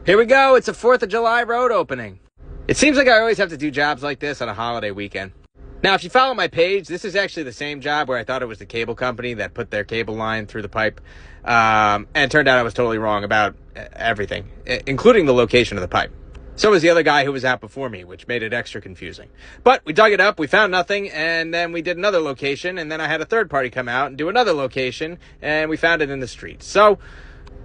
Here we go. It's a 4th of July road opening. It seems like I always have to do jobs like this on a holiday weekend. Now, if you follow my page, this is actually the same job where I thought it was the cable company that put their cable line through the pipe. And it turned out I was totally wrong about everything, including the location of the pipe. So was the other guy who was out before me, which made it extra confusing. But we dug it up, we found nothing, and then we did another location, and then I had a third party come out and do another location, and we found it in the street. So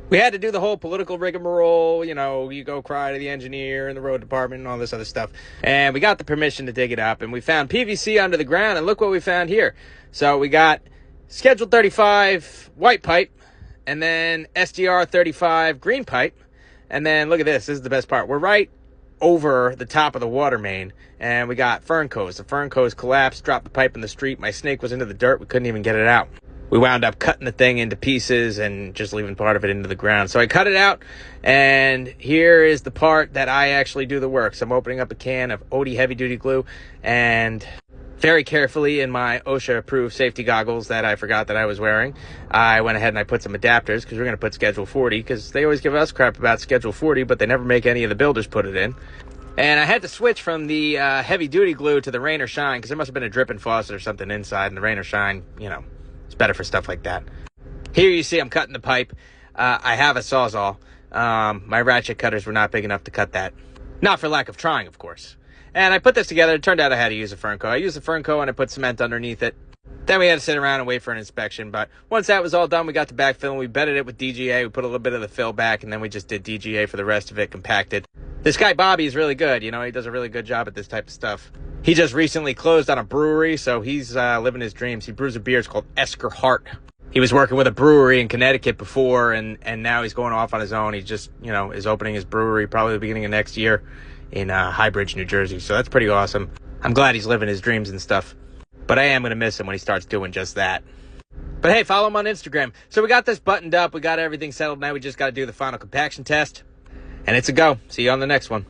we had to do the whole political rigmarole, you know, you go cry to the engineer and the road department and all this other stuff. And we got the permission to dig it up, and we found PVC under the ground, and look what we found here. So we got Schedule 35 white pipe, and then SDR 35 green pipe. And then look at this. This is the best part. We're right over the top of the water main, and we got fern cones. The fern cones collapsed, dropped the pipe in the street. My snake was into the dirt. We couldn't even get it out. We wound up cutting the thing into pieces and just leaving part of it into the ground. So I cut it out, and here is the part that I actually do the work. So I'm opening up a can of Odie heavy-duty glue, and very carefully in my OSHA-approved safety goggles that I forgot that I was wearing, I went ahead and I put some adapters, because we're going to put Schedule 40, because they always give us crap about Schedule 40, but they never make any of the builders put it in. And I had to switch from the heavy-duty glue to the rain or shine, because there must have been a dripping faucet or something inside, and the rain or shine, you know, it's better for stuff like that. Here you see I'm cutting the pipe. I have a Sawzall. My ratchet cutters were not big enough to cut that. Not for lack of trying, of course. And I put this together. It turned out I had to use a Fernco. I used the Fernco and I put cement underneath it. Then we had to sit around and wait for an inspection. But once that was all done, we got to backfill and we bedded it with DGA. We put a little bit of the fill back, and then we just did DGA for the rest of it, compacted. This guy Bobby is really good. You know, he does a really good job at this type of stuff. He just recently closed on a brewery, so he's living his dreams. He brews a beer. It's called Esker Hart. He was working with a brewery in Connecticut before, and now he's going off on his own. He just, you know, is opening his brewery probably the beginning of next year in Highbridge, New Jersey. So that's pretty awesome. I'm glad he's living his dreams and stuff. But I am going to miss him when he starts doing just that. But hey, follow him on Instagram. So we got this buttoned up. We got everything settled. Now we just got to do the final compaction test. And it's a go. See you on the next one.